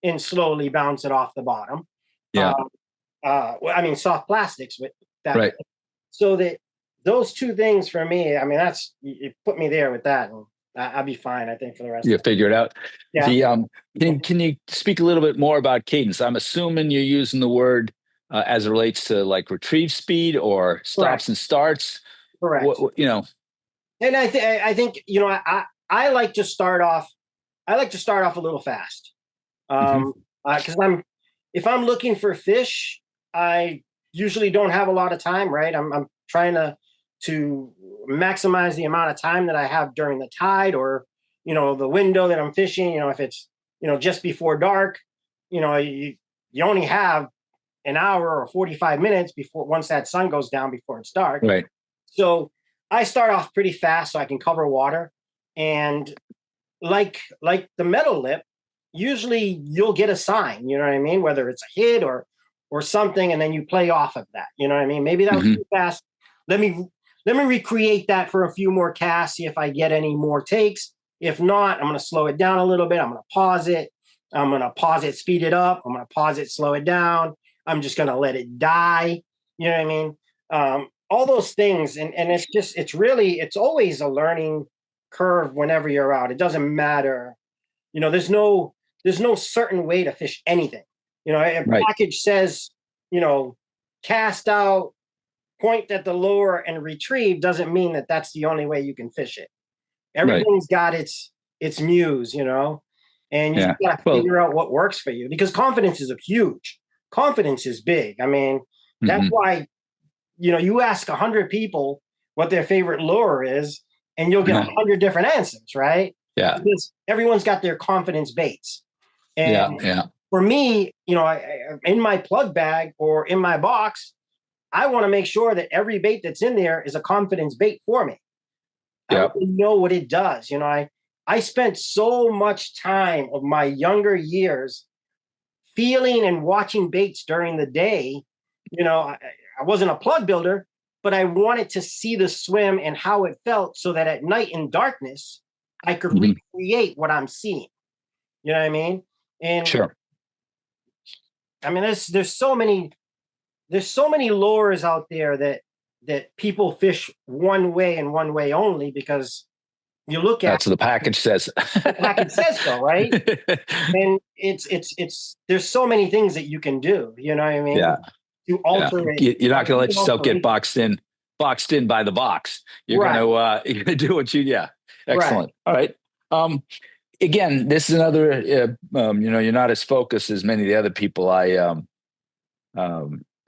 S2: and slowly bounce it off the bottom.
S1: Yeah.
S2: Soft plastics with that.
S1: Right.
S2: So that those two things for me, that's, you put me there with that, and I'll be fine, I think, for the rest of it.
S1: You figure it out.
S2: Yeah.
S1: Can you speak a little bit more about cadence? I'm assuming you're using the word as it relates to like retrieve speed or stops and starts.
S2: Correct. And I think, I like to start off a little fast. Because if I'm looking for fish, I usually don't have a lot of time, right? I'm trying to maximize the amount of time that I have during the tide, or, the window that I'm fishing. If it's, just before dark, you only have an hour or 45 minutes once that sun goes down before it's dark.
S1: Right.
S2: So I start off pretty fast so I can cover water. And like the metal lip, usually you'll get a sign, you know what I mean? Whether it's a hit or something, and then you play off of that. You know what I mean? Maybe that was too fast. Let me recreate that for a few more casts, see if I get any more takes. If not, I'm going to slow it down a little bit. I'm going to pause it. I'm going to pause it, speed it up. I'm going to pause it, slow it down. I'm just going to let it die. You know what I mean? All those things. And it's always a learning curve whenever you're out. It doesn't matter. There's no certain way to fish anything. A package says, cast out, point at the lure, and retrieve, doesn't mean that that's the only way you can fish it. Everything's got its muse, and you got to figure out what works for you, because confidence is huge. Confidence is big. That's why, you ask 100 people what their favorite lure is, and you'll get 100 different answers, right?
S1: Yeah.
S2: Because everyone's got their confidence baits. And for me, in my plug bag or in my box, I want to make sure that every bait that's in there is a confidence bait for me. I don't really know what it does. I spent so much time of my younger years feeling and watching baits during the day. I wasn't a plug builder, but I wanted to see the swim and how it felt, so that at night in darkness, I could recreate what I'm seeing. You know what I mean? And
S1: sure.
S2: There's so many lures out there that people fish one way and one way only, because you look at
S1: that's what the package says.
S2: The package says so, right? And it's there's so many things that you can do. You know what I mean?
S1: Yeah.
S2: To alter it.
S1: You're not going to let yourself get boxed in by the box. You're going to do what you. Yeah. Excellent. Right. All right. Again, this is another. You're not as focused as many of the other people I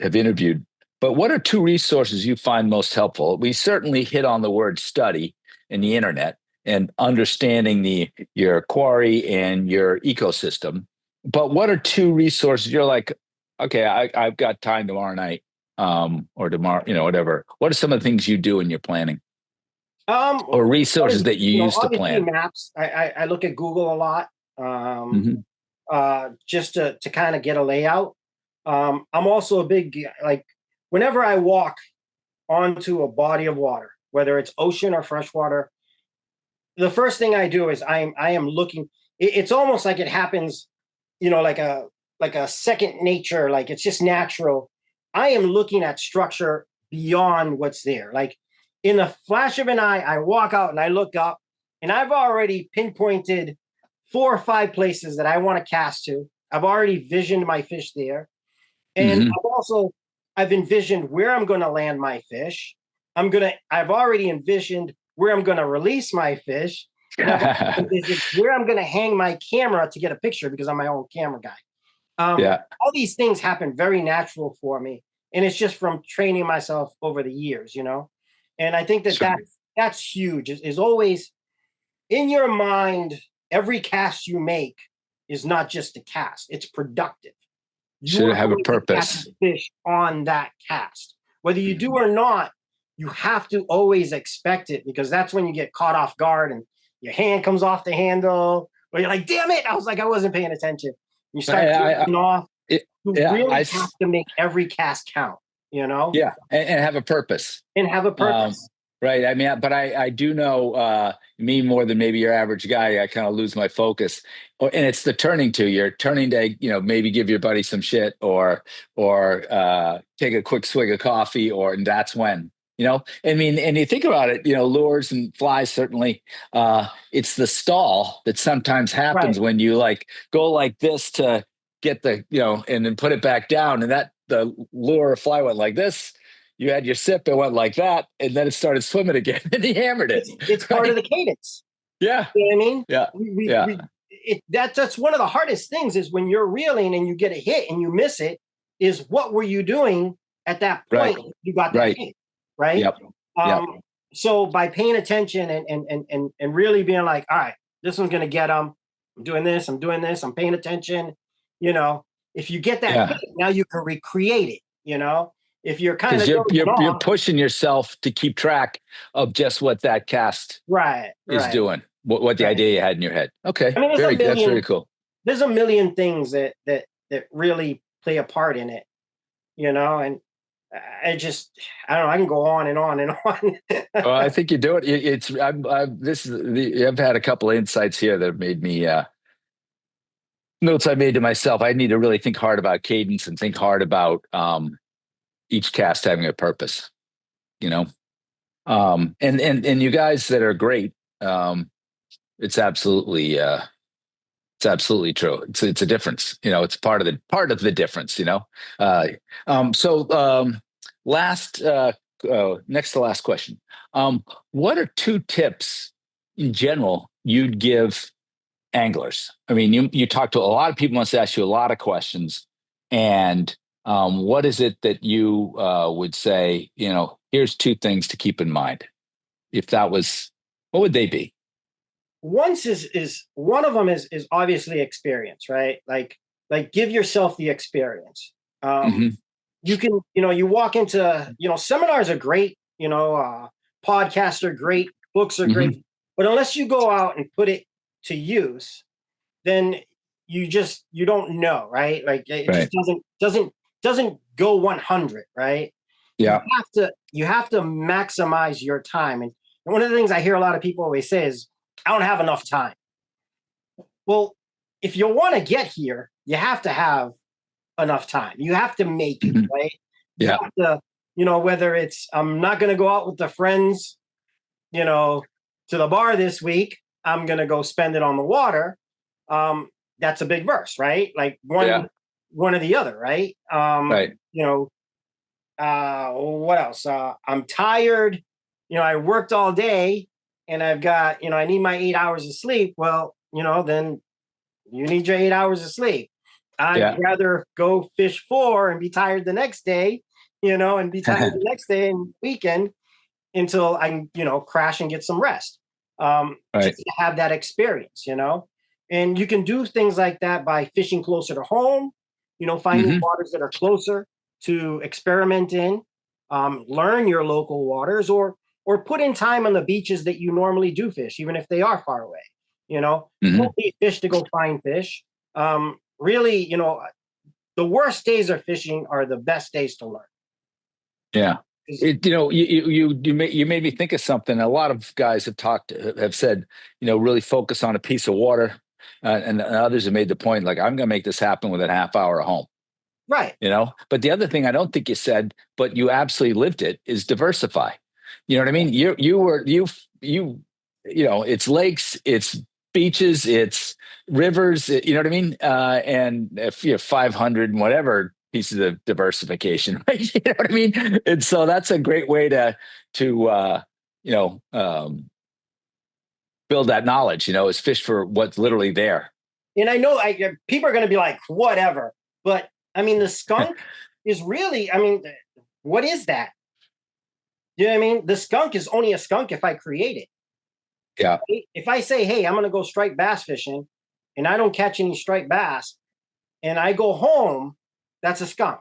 S1: have interviewed. But what are two resources you find most helpful? We certainly hit on the word study and the internet and understanding your quarry and your ecosystem. But what are two resources you're like, okay, I've got time tomorrow night, or tomorrow, whatever. What are some of the things you do in your planning? Or resources that you use to plan?
S2: Maps. I look at Google a lot, just to kind of get a layout. I'm also a big, whenever I walk onto a body of water, whether it's ocean or freshwater, the first thing I do is I am looking. It's almost like it happens, like a second nature, like it's just natural. I am looking at structure beyond what's there. Like in a flash of an eye, I walk out and I look up, and I've already pinpointed 4 or 5 places that I want to cast to. I've already visioned my fish there. And
S1: Hmm.
S2: I've envisioned where I'm going to land my fish. I've already envisioned where I'm going to release my fish. And I've envisioned where I'm going to hang my camera to get a picture because I'm my own camera guy.
S1: Yeah,
S2: All these things happen very natural for me. And it's just from training myself over the years, you know? And I think that
S1: sure.
S2: that's huge is always in your mind. Every cast you make is not just a cast, it's productive. You
S1: Should
S2: are
S1: have a
S2: going to catch
S1: purpose.
S2: fish on that cast. Whether you do or not, you have to always expect it because that's when you get caught off guard and your hand comes off the handle, or you're like, damn it, I wasn't paying attention. You start drifting off.
S1: It,
S2: You
S1: yeah,
S2: really have to make every cast count, you know,
S1: yeah, and have a purpose.
S2: and have a purpose.
S1: Right. I mean, but I do know me more than maybe your average guy. I kind of lose my focus, and it's the turning to. You're turning to, maybe give your buddy some shit, or take a quick swig of coffee, and that's when. I mean, and you think about it, lures and flies, certainly. It's the stall that sometimes
S2: Right.
S1: happens when you go like this to get and then put it back down, and that the lure or fly went like this. You had your sip, it went like that, and then it started swimming again, and he hammered it.
S2: It's
S1: right?
S2: part of the cadence.
S1: Yeah.
S2: You know what I mean?
S1: Yeah.
S2: That's one of the hardest things is when you're reeling and you get a hit and you miss it, is what were you doing at that point?
S1: Right.
S2: You got that hit, right?
S1: Yep.
S2: So by paying attention and really being like, all right, this one's gonna get them. I'm doing this, I'm paying attention. If you get that hit, now you can recreate it, if you're kind of
S1: you're pushing yourself to keep track of just what that cast is doing, what the idea you had in your head. Okay.
S2: I mean,
S1: that's very cool.
S2: There's a million things that really play a part in it, and I don't know, I can go on and on and on.
S1: Well, I think you do it. I've had a couple of insights here that have made me notes I made to myself. I need to really think hard about cadence and think hard about each cast having a purpose, and you guys that are great. It's absolutely true. It's a difference, it's part of the difference, next to last question. What are 2 tips in general you'd give anglers? I mean, you talk to a lot of people, must ask you a lot of questions, and what is it that you would say, here's 2 things to keep in mind? If that was, what would they be?
S2: One is obviously experience, right? Like give yourself the experience. You can, you walk into, seminars are great, podcasts are great, books are great, but unless you go out and put it to use, then you don't know, right? Like it just doesn't go 100, right?
S1: Yeah.
S2: You have to maximize your time. And one of the things I hear a lot of people always say is, I don't have enough time. Well, if you want to get here, you have to have enough time. You have to make it, right? You have to, whether it's, I'm not going to go out with the friends, to the bar this week, I'm going to go spend it on the water. That's a big verse, right? Like one or the other, right?
S1: Right.
S2: What else? I'm tired. I worked all day and I've got, I need my 8 hours of sleep. Well, then you need your 8 hours of sleep. I'd rather go fish 4 and be tired the next day, and be tired the next day and weekend until I can, crash and get some rest. Just to have that experience, and you can do things like that by fishing closer to home, finding waters that are closer to experiment in, learn your local waters, or put in time on the beaches that you normally do fish, even if they are far away. Don't need fish to go find fish. Really, the worst days of fishing are the best days to learn.
S1: Yeah. You made me think of something. A lot of guys have said, really focus on a piece of water, and others have made the point, like, I'm going to make this happen within a half hour at home.
S2: Right.
S1: But the other thing I don't think you said, but you absolutely lived it, is diversify. You know what I mean? It's lakes, it's beaches, it's rivers. You know what I mean? And if you have 500 and whatever pieces of diversification, right? You know what I mean? And so that's a great way to you know build that knowledge. Is fish for what's literally there.
S2: And I know people are going to be like, whatever. But I mean, the skunk is really, I mean, what is that? You know what I mean? The skunk is only a skunk if I create it.
S1: Yeah.
S2: Right? If I say, hey, I'm going to go striped bass fishing and I don't catch any striped bass and I go home, that's a skunk,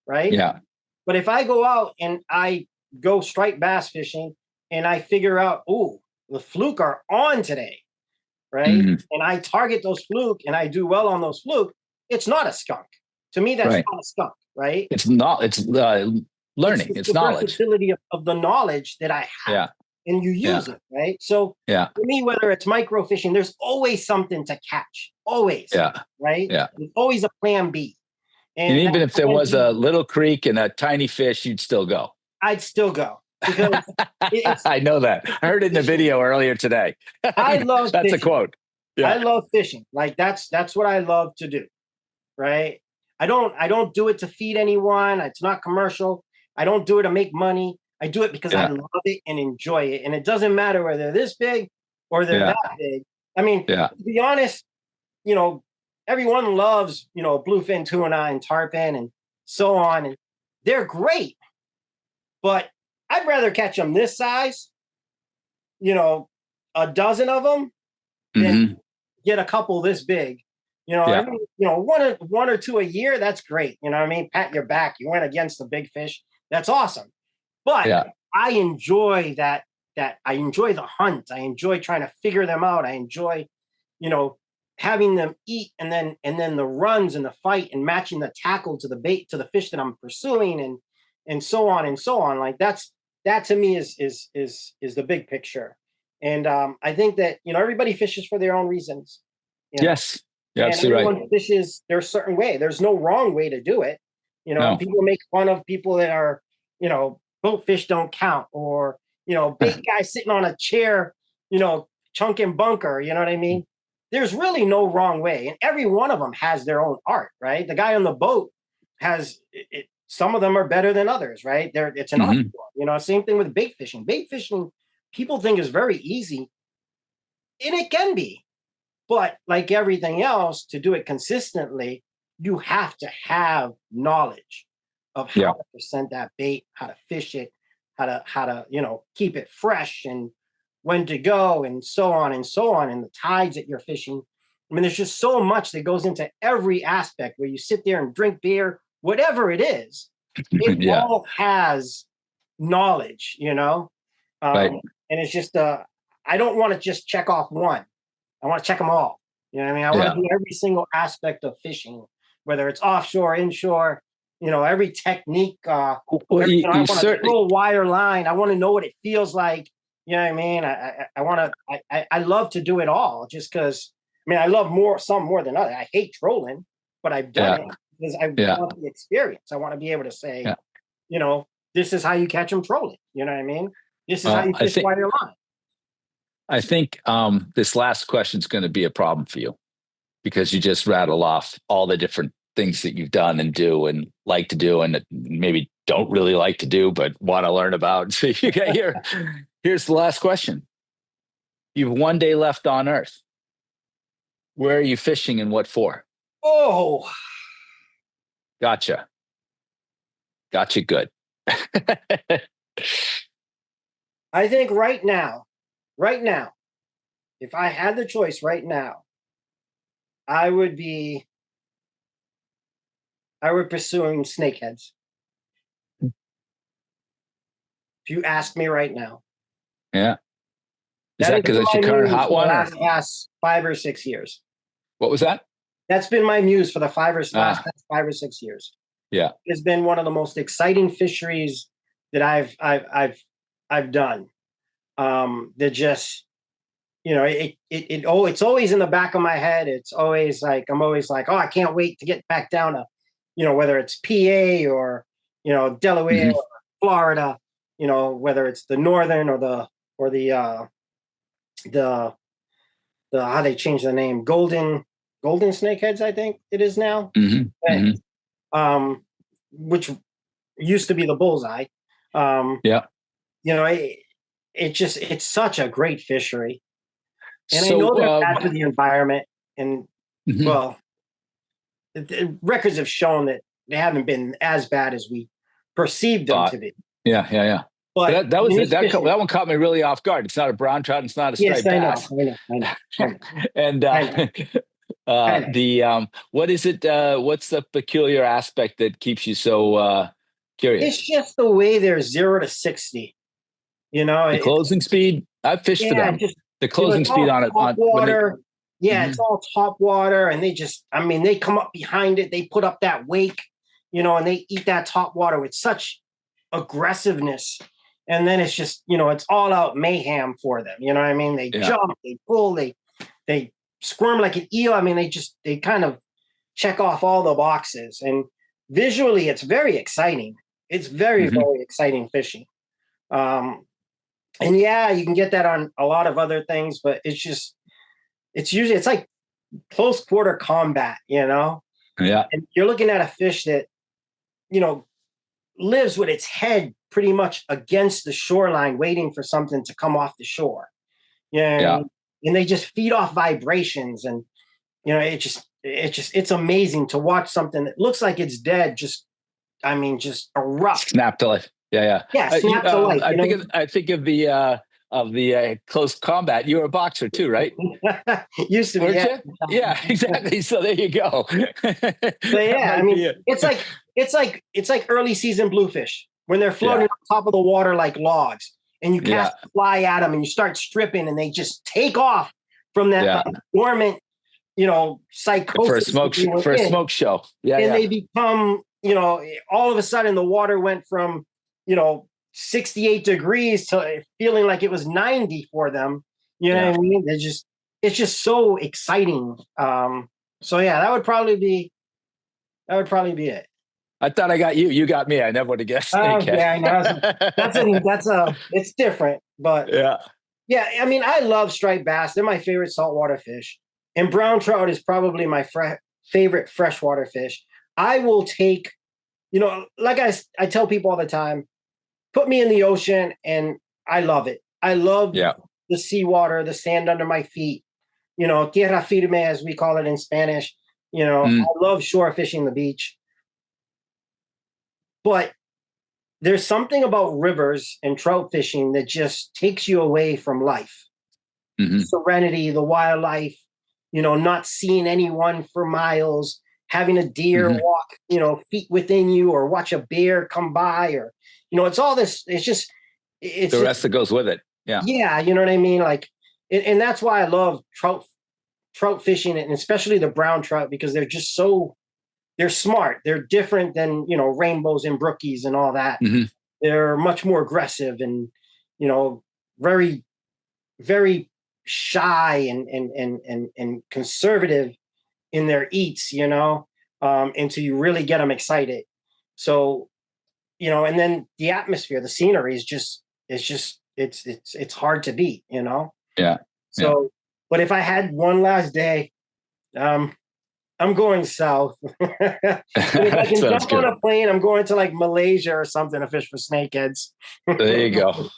S2: right?
S1: Yeah.
S2: But if I go out and I go striped bass fishing and I figure out, oh, the fluke are on today, right?
S1: Mm-hmm.
S2: And I target those fluke and I do well on those fluke, it's not a skunk. To me, that's not a skunk, right?
S1: It's not. It's learning. It's knowledge.
S2: The versatility of the knowledge that I have.
S1: Yeah.
S2: And you use it, right? So for me, whether it's microfishing, there's always something to catch. Always.
S1: Yeah.
S2: Right?
S1: Yeah.
S2: There's always a plan B.
S1: And even if there was a little creek and a tiny fish, you'd still go.
S2: I'd still go. Because
S1: I know that. I heard it in the video earlier today.
S2: I love
S1: that's
S2: fishing.
S1: A quote. Yeah.
S2: I love fishing. Like that's what I love to do. Right? I don't do it to feed anyone. It's not commercial. I don't do it to make money. I do it because I love it and enjoy it. And it doesn't matter whether they're this big or they're that big. I mean, to be honest, everyone loves, bluefin tuna and tarpon and so on. And they're great. But I'd rather catch them this size, a dozen of them, than get a couple this big. One or two a year, that's great. You know what I mean? Pat your back. You went against the big fish. That's awesome. But I enjoy that I enjoy the hunt. I enjoy trying to figure them out. I enjoy, having them eat and then the runs and the fight and matching the tackle to the bait to the fish that I'm pursuing and so on and so on. Like that to me is the big picture. And I think that everybody fishes for their own reasons.
S1: Yes. Yeah, absolutely
S2: right. Fishes their certain way. There's no wrong way to do it. People make fun of people that are, boat fish don't count, or big guy sitting on a chair, chunking bunker. You know what I mean? There's really no wrong way, and every one of them has their own art, right? The guy on the boat has it. Some of them are better than others, right? It's an art form. Same thing with bait fishing. Bait fishing, people think is very easy, and it can be, but like everything else, to do it consistently, you have to have knowledge of how to present that bait, how to fish it, how to keep it fresh and when to go and so on and so on, and the tides that you're fishing. I mean, there's just so much that goes into every aspect where you sit there and drink beer, whatever it is. It all has knowledge, right. And it's just I don't want to just check off one. I want to check them all. You know what I mean? I want to do every single aspect of fishing, whether it's offshore, inshore, every technique. I want to throw a wire line. I want to know what it feels like. You know what I mean? I love to do it all, just because, I love some more than others. I hate trolling, but I've done it because I want the experience. I want to be able to say, this is how you catch them trolling. You know what I mean? This is how you fish wire line.
S1: I think this last question is going to be a problem for you, because you just rattle off all the different things that you've done and do and like to do, and maybe don't really like to do, but want to learn about. So you got here's the last question. You've one day left on Earth. Where are you fishing and what for?
S2: Oh,
S1: gotcha. Good.
S2: I think right now, if I had the choice right now, I would pursuing snakeheads. If you ask me right now.
S1: Yeah. Is that because it's your current hot one?
S2: Last 5 or 6 years.
S1: What was that?
S2: That's been my muse for the last 5 or 6 years.
S1: Yeah.
S2: It's been one of the most exciting fisheries that I've done. They're just, it's always in the back of my head. It's always like, I'm always like, oh, I can't wait to get back down to, whether it's PA or, Delaware or Florida, whether it's the northern or the how they changed the name, golden snakeheads, I think it is now.
S1: Mm-hmm.
S2: Which used to be the bullseye.
S1: Yeah.
S2: It's such a great fishery. And I
S1: So,
S2: know they're bad for the environment. And
S1: mhm.
S2: the records have shown that they haven't been as bad as we perceived them to be.
S1: Yeah.
S2: But
S1: But that was it. That
S2: fishing.
S1: one caught me really off guard. It's not a brown trout. It's not a
S2: Yes,
S1: striped
S2: I know,
S1: bass.
S2: I know.
S1: And
S2: I know. I know.
S1: what is it? What's the peculiar aspect that keeps you so
S2: It's
S1: curious?
S2: just the way they're 0 to 60.
S1: The closing speed. I've fished for
S2: Yeah,
S1: them.
S2: just
S1: The closing
S2: it's
S1: speed
S2: all
S1: on it
S2: top
S1: on when they.
S2: water. Yeah, it's
S1: Mhm.
S2: all top water, and they come up behind it. They put up that wake, and they eat that top water with such aggressiveness. And then it's just, it's all out mayhem for them. You know what I mean? They
S1: Yeah.
S2: jump, they pull, they squirm like an eel. I mean, they kind of check off all the boxes, and visually, it's very exciting. It's very,
S1: Hmm.
S2: very exciting fishing. Um, and yeah, you can get that on a lot of other things, but it's like close quarter combat.
S1: Yeah.
S2: And you're looking at a fish that, you know, lives with its head pretty much against the shoreline, waiting for something to come off the shore.
S1: Yeah.
S2: And they just feed off vibrations, and it's amazing to watch something that looks like it's dead just erupt.
S1: Snap to life. Yeah.
S2: Yeah, snap to life.
S1: I think of the close combat. You were a boxer too, right?
S2: Used to be,
S1: Weren't
S2: yeah.
S1: you? Yeah, exactly. So there you go.
S2: But
S1: That
S2: yeah, I
S1: might
S2: mean,
S1: be it.
S2: it's like early season bluefish when they're floating
S1: Yeah.
S2: on top of the water like logs, and you
S1: Yeah.
S2: cast a fly at them and you start stripping, and they just take off from that
S1: Yeah.
S2: dormant, psychosis that they were
S1: For a
S2: in,
S1: smoke show. Yeah.
S2: and
S1: Yeah.
S2: they become, all of a sudden the water went from, 68 degrees to feeling like it was 90 for them. You know
S1: Yeah.
S2: what I mean? It's just so exciting. So yeah, that would probably be it.
S1: I thought I got you. You got me. I never would have guessed snakehead.
S2: Yeah, I know. It's different, but
S1: Yeah.
S2: yeah, I mean, I love striped bass. They're my favorite saltwater fish, and brown trout is probably my favorite freshwater fish. I will take, like I tell people all the time, put me in the ocean, and I love it. I love
S1: Yeah.
S2: the seawater, the sand under my feet. Tierra firme, as we call it in Spanish. I
S1: Mm.
S2: love shore fishing the beach, but there's something about rivers and trout fishing that just takes you away from life. The
S1: Hmm.
S2: serenity, the wildlife, not seeing anyone for miles, having a deer
S1: Hmm.
S2: walk, feet within you, or watch a bear come by, or, it's all this. It's
S1: The
S2: just,
S1: rest that goes with it. Yeah.
S2: yeah, you know what I mean? Like, and that's why I love trout fishing, and especially the brown trout, because they're smart. They're different than, rainbows and brookies and all that.
S1: Hmm.
S2: They're much more aggressive and, very, very shy and conservative in their eats, until you really get them excited. So, and then the atmosphere, the scenery it's hard to beat.
S1: Yeah. Yeah.
S2: So, but if I had one last day, um, I'm going south. And if I
S1: That
S2: can
S1: sounds
S2: jump on
S1: good.
S2: a plane, I'm going to like Malaysia or something to fish for snakeheads.
S1: There you go.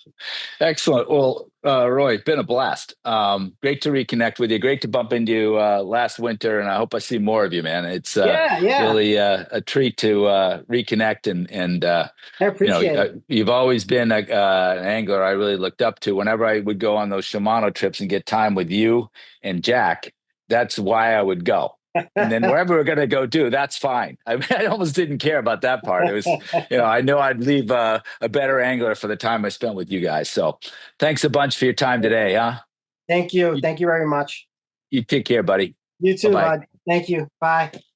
S1: Excellent. Well, Roy, been a blast. Great to reconnect with you. Great to bump into you last winter, and I hope I see more of you, man. It's
S2: Yeah.
S1: really a treat to reconnect, and
S2: I appreciate it.
S1: you've always been an angler I really looked up to. Whenever I would go on those Shimano trips and get time with you and Jack, that's why I would go. And then wherever we're going to go do, that's fine. I almost didn't care about that part. It was, I know I'd leave a better angler for the time I spent with you guys. So thanks a bunch for your time today, huh?
S2: Thank you. Thank you very much.
S1: You take care, buddy.
S2: You too,
S1: Bye-bye.
S2: bud. Thank you. Bye.